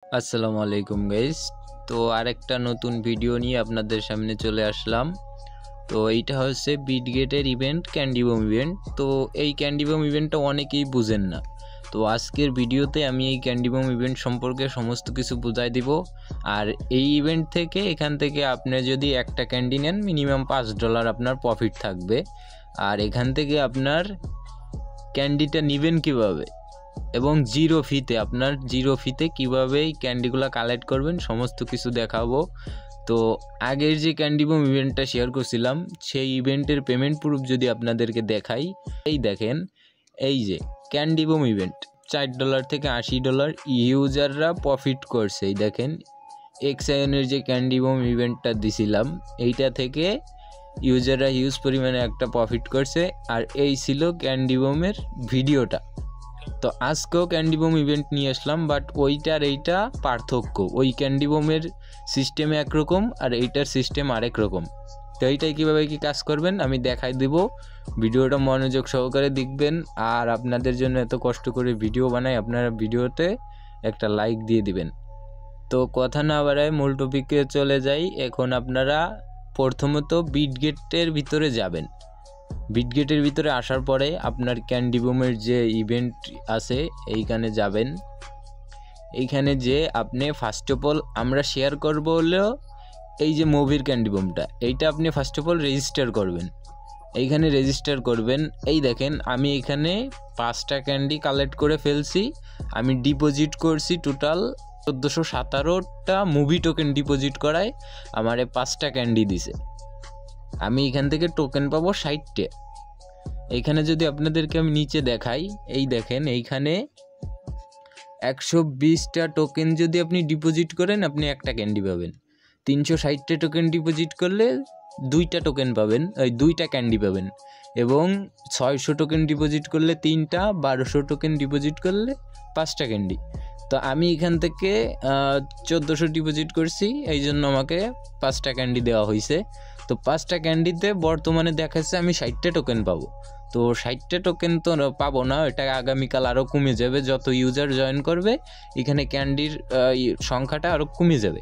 আসসালামু আলাইকুম গাইস। তো আরেকটা নতুন ভিডিও নিয়ে আপনাদের সামনে চলে আসলাম। তো এইটা হচ্ছে বিটগেটের ইভেন্ট, ক্যান্ডি বম ইভেন্ট। তো এই ক্যান্ডি বম ইভেন্টটা অনেকেই বুঝেন না। তো আজকের ভিডিওতে আমি এই ক্যান্ডি বম ইভেন্ট সম্পর্কে সমস্ত কিছু বুঝাই দিব। আর এই ইভেন্ট থেকে এখান থেকে আপনি যদি একটা ক্যান্ডি নেন মিনিমাম $5 আপনার প্রফিট থাকবে। আর এখান থেকে আপনার ক্যান্ডিটা নেবেন কিভাবে এবং জিরো ফিতে কীভাবে এই ক্যান্ডিগুলো কালেক্ট করবেন সমস্ত কিছু দেখাবো। তো আগের যে ক্যান্ডি বম ইভেন্টটা শেয়ার করছিলাম সেই ইভেন্টের পেমেন্ট প্রুফ যদি আপনাদেরকে দেখাই, এই দেখেন, এই যে ক্যান্ডি বম ইভেন্ট $4 থেকে $80 ইউজাররা প্রফিট করছে। এই দেখেন এক্সায়নের যে ক্যান্ডি বম ইভেন্টটা দিছিলাম এইটা থেকে ইউজাররা হিউজ পরিমাণে একটা প্রফিট করছে। আর এই ছিল ক্যান্ডি বমের ভিডিওটা। তো আজকেও ক্যান্ডি বম ইভেন্ট নিয়ে আসলাম, বাট ওইটার এইটা পার্থক্য। ওই ক্যান্ডি বমের সিস্টেম একরকম আর এইটার সিস্টেম আরেক রকম। তো এইটাই কীভাবে কী কাজ করবেন আমি দেখাই দেব। ভিডিওটা মনোযোগ সহকারে দেখবেন। আর আপনাদের জন্য এত কষ্ট করে ভিডিও বানাই, আপনারা ভিডিওতে একটা লাইক দিয়ে দিবেন। তো কথা না বাড়ায় মূল টপিকে চলে যাই। এখন আপনারা প্রথমত বিটগেটের ভিতরে যাবেন। বিটগেটের ভিতরে আসার পরে আপনার ক্যান্ডি বমের যে ইভেন্ট আছে এইখানে যাবেন। এইখানে যে আপনি ফার্স্ট অফ অল আমরা শেয়ার করব হলো এই যে মুভির ক্যান্ডি বমটা, এইটা আপনি ফার্স্ট অফ অল রেজিস্টার করবেন। এইখানে রেজিস্টার করবেন। এই দেখেন আমি এখানে 5টা ক্যান্ডি কালেক্ট করে ফেলছি। আমি ডিপোজিট করছি টোটাল 1417টা মুভি টোকেন ডিপোজিট করায় আমারে 5টা ক্যান্ডি দিছে। আমি এখান থেকে টোকেন পাবো 60টে। এইখানে যদি আপনাদেরকে আমি নিচে দেখাই, এই দেখেন এইখানে 120টা টোকেন যদি আপনি ডিপোজিট করেন আপনি একটা ক্যান্ডি পাবেন। 360টা টোকেন ডিপোজিট করলে 2টা টোকেন পাবেন, ওই 2টা ক্যান্ডি পাবেন। এবং 600 টোকেন ডিপোজিট করলে 3টা, 1200 টোকেন ডিপোজিট করলে 5টা ক্যান্ডি। তো আমি এখান থেকে 1400 ডিপোজিট করছি, এই জন্য আমাকে 5টা ক্যান্ডি দেওয়া হয়েছে। তো 5টা ক্যান্ডিতে বর্তমানে দেখাচ্ছে আমি 60টা টোকেন পাবো। তো 60টা টোকেন তো পাবো না, এটা আগামীকাল আরও কমে যাবে। যত ইউজার জয়েন করবে এখানে ক্যান্ডির সংখ্যাটা আরও কমে যাবে।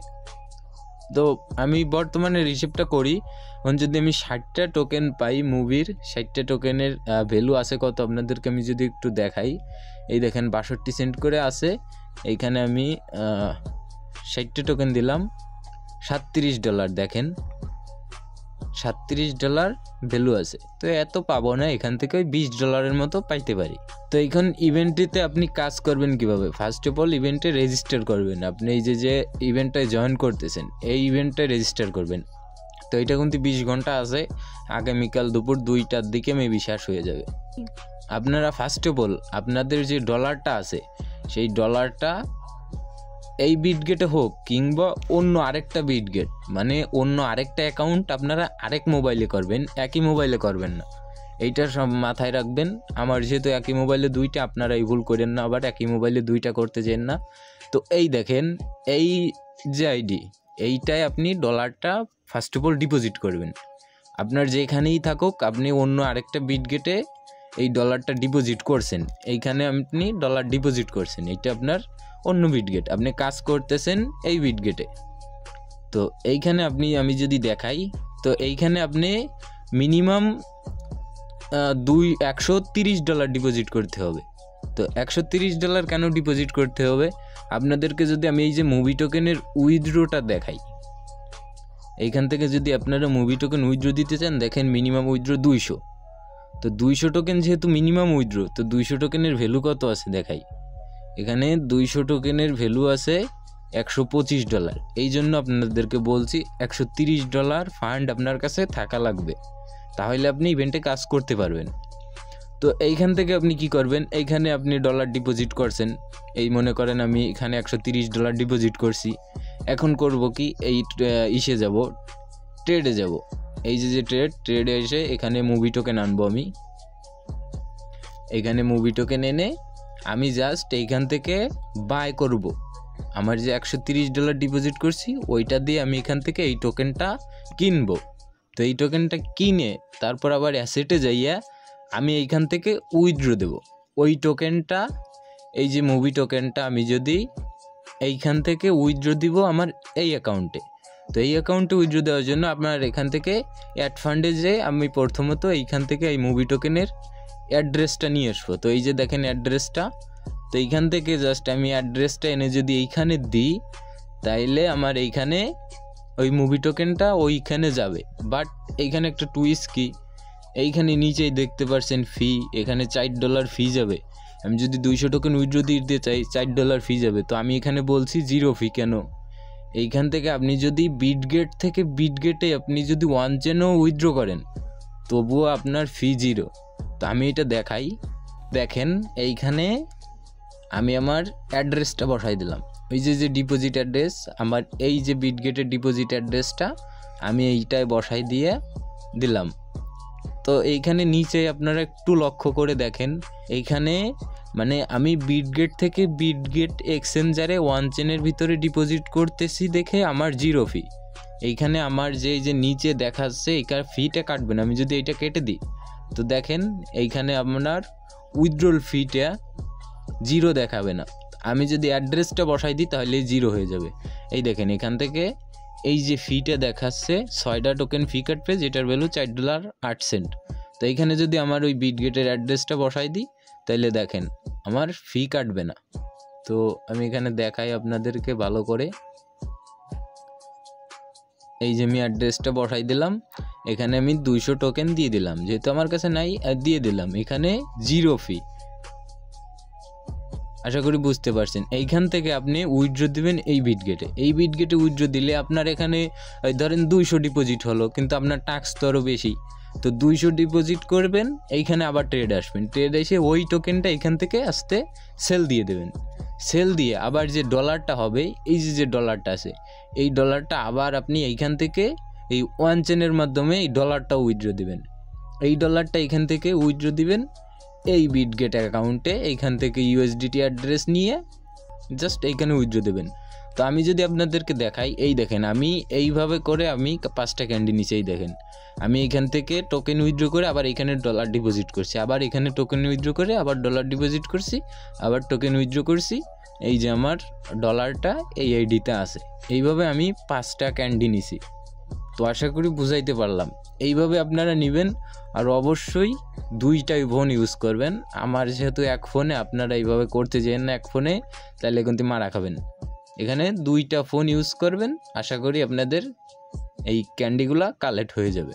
তো আমি বর্তমানে রিসিভটা করি। এখন যদি আমি 60টা টোকেন পাই, মুভির 60টা টোকেনের ভ্যালু আছে কত আপনাদেরকে আমি যদি একটু দেখাই, এই দেখেন 62 সেন্ট করে আছে। এইখানে আমি 60টা টোকেন দিলাম $37। দেখেন $37 ভ্যালু আছে। তো এত পাবো না, এখান থেকে ওই $20 মতো পাইতে পারি। তো এখন ইভেন্টটিতে আপনি কাজ করবেন কিভাবে? ফার্স্ট অফ অল ইভেন্টে রেজিস্টার করবেন। আপনি এই যে ইভেন্টটায় জয়েন করতেছেন এই ইভেন্টটায় রেজিস্টার করবেন। তো এটা কিন্তু 20 ঘন্টা আছে, আগামীকাল দুপুর 2টার দিকে মেবি শেষ হয়ে যাবে। আপনারা ফার্স্ট অফ অল আপনাদের যে ডলারটা আছে সেই ডলারটা এই বিটগেটে হোক কিংবা অন্য আরেকটা বিটগেট, মানে অন্য আরেকটা অ্যাকাউন্ট আপনারা আরেক মোবাইলে করবেন, একই মোবাইলে করবেন না। এইটা সব মাথায় রাখবেন। আমার যেহেতু একই মোবাইলে 2টা, আপনারা এই ভুল করেন না, আবার একই মোবাইলে 2টা করতে চান না। তো এই দেখেন এই যে আইডি, এইটায় আপনি ডলারটা ফার্স্ট অফ অল ডিপোজিট করবেন। আপনার যেখানেই থাকুক আপনি অন্য আরেকটা বিটগেটে এই ডলারটা ডিপোজিট করছেন, এইখানে আপনি ডলার ডিপোজিট করছেন, এইটা আপনার অন্য বিটগেট, আপনি কাজ করতেছেন এই বিটগেটে। তো এইখানে আমি যদি দেখাই, তো এইখানে আপনি মিনিমাম $130 ডিপোজিট করতে হবে। তো $130 কেন ডিপোজিট করতে হবে আপনাদেরকে যদি আমি এই যে মুভি টোকেনের উইথড্রোটা দেখাই, এইখান থেকে যদি আপনারা মুভি টোকেন উইথড্রো দিতে চান, দেখেন মিনিমাম উইথড্রো 200। তো 200 টোকেন যেহেতু মিনিমাম উইথড্রো, তো 200 টোকেনের ভ্যালু কত আছে দেখাই। এখানে 200 টোকেনের ভ্যালু আছে $125। এই জন্য আপনাদেরকে বলছি $130 ফান্ড আপনার কাছে থাকা লাগবে, তাহলে আপনি ইভেন্টে কাজ করতে পারবেন। তো এইখান থেকে আপনি কি করবেন, এইখানে আপনি ডলার ডিপোজিট করছেন, এই মনে করেন আমি এখানে $130 ডিপোজিট করছি। এখন করব কি, এই ইসে যাব, ট্রেডে যাব। এই যে ট্রেডে এসে এখানে মুভি টোকেন আনবো। আমি এখানে মুভি টোকেন এনে আমি জাস্ট এইখান থেকে বাই করব। আমার যে $130 ডিপোজিট করছি ওইটা দিয়ে আমি এখান থেকে এই টোকেনটা কিনবো। তো এই টোকেনটা কিনে তারপর আবার অ্যাসেটে যাইয়া আমি এইখান থেকে উইথড্র দেব। ওই টোকেনটা, এই যে মুভি টোকেনটা আমি যদি এইখান থেকে উইথড্র দিব আমার এই অ্যাকাউন্টে। তো এই অ্যাকাউন্টে উইথড্র দেওয়ার জন্য আপনার এখান থেকে অ্যাড ফান্ডে যে আমি প্রথমত এইখান থেকে এই মুভি টোকেনের অ্যাড্রেসটা নিয়ে আসবো। তো এই যে দেখেন অ্যাড্রেসটা, তো এইখান থেকে জাস্ট আমি অ্যাড্রেসটা এনে যদি এইখানে দিই তাইলে আমার এইখানে ওই মুভি টোকেনটা ওইখানে যাবে। বাট এইখানে একটা টুইস্ট কি, এইখানে নিচেই দেখতে পাচ্ছেন ফি, এখানে $4 ফি যাবে। আমি যদি 200 টোকেন উইথড্র দিতে চাই $4 ফি যাবে। তো আমি এখানে বলছি 0 ফি কেন, এইখান থেকে আপনি যদি বিটগেট থেকে বিটগেটে আপনি যদি 1 চেনও উইথড্র করেন তবুও আপনার ফি 0। তো আমি এটা দেখাই, দেখেন এইখানে আমি আমার অ্যাড্রেসটা বসাই দিলাম, ওই যে ডিপোজিট অ্যাড্রেস আমার, এই যে বিটগেটের ডিপোজিট অ্যাড্রেসটা আমি এইটায় বসাই দিয়ে দিলাম। তো এইখানে নিচে আপনারা একটু লক্ষ্য করে দেখেন, এইখানে মানে আমি বিটগেট থেকে বিটগেট এক্সচেঞ্জারে 1 চেনের ভিতরে ডিপোজিট করতেছি দেখে আমার 0 ফি। এইখানে আমার যে নিচে দেখাচ্ছে এইখানে ফিটা কাটবে না। আমি যদি এইটা কেটে দিই তো দেখেন এইখানে আপনার উইথড্রল ফিটা 0 দেখাবে না। আমি যদি অ্যাড্রেসটা বসাই দিই তাহলে 0 হয়ে যাবে। এই দেখেন এখান থেকে এই যে ফিটা দেখাচ্ছে 6টা টোকেন ফি কাটবে, যেটার ভ্যালু $4.08। তো এইখানে যদি আমার ওই বিটগেটের অ্যাড্রেসটা বসাই দিই তাহলে দেখেন আমার ফি কাটবে না। তো আমি এখানে দেখাই আপনাদেরকে ভালো করে, এই যে আমি অ্যাড্রেসটা বসাই দিলাম, এখানে আমি 200 টোকেন দিয়ে দিলাম, যেহেতু আমার কাছে নাই দিয়ে দিলাম, এখানে 0 ফি। আশা করি বুঝতে পারছেন। এইখান থেকে আপনি উইথড্র দিবেন এই বিটগেটে উইথড্র দিলে আপনার এখানে ধরেন 200 ডিপোজিট হলো, কিন্তু আপনার টাস্ক তো আরও বেশি। তো 200 ডিপোজিট করবেন, এইখানে আবার ট্রেড আসবেন, ট্রেড এসে ওই টোকেনটা এখান থেকে আসতে সেল দিয়ে দেবেন। সেল দিয়ে আবার যে ডলারটা হবে, এই যে ডলারটা আছে, এই ডলারটা আবার আপনি এইখান থেকে এই 1 চেনের মাধ্যমে এই ডলারটা উইথড্র দিবেন। এই ডলারটা এখান থেকে উইথড্র দিবেন এই বিটগেট অ্যাকাউন্টে, এইখান থেকে ইউএসডিটি অ্যাড্রেস নিয়ে জাস্ট এইখানে উইথড্র দেবেন। তো আমি যদি আপনাদেরকে দেখাই, এই দেখেন আমি এইভাবে করে আমি 5টা ক্যান্ডি নিচেই দেখেন আমি এইখান থেকে টোকেন উইথড্র করে আবার এখানে ডলার ডিপোজিট করছি, আবার এখানে টোকেন উইথড্র করে আবার ডলার ডিপোজিট করছি, আবার টোকেন উইথড্র করছি। এই যে আমার ডলারটা এই আইডিতে আছে, এইভাবে আমি 5টা ক্যান্ডি নিছি। তো আশা করি বুঝাইতে পারলাম। এইভাবে আপনারা নেবেন, আর অবশ্যই 2টাই ফোন ইউজ করবেন। আমার যেহেতু এক ফোনে, আপনারা এইভাবে করতে যেন না এক ফোনে, তাহলে কিন্তু মারা খাবেন। এখানে 2টা ফোন ইউজ করবেন, আশা করি আপনাদের এই ক্যান্ডিগুলা কালেক্ট হয়ে যাবে।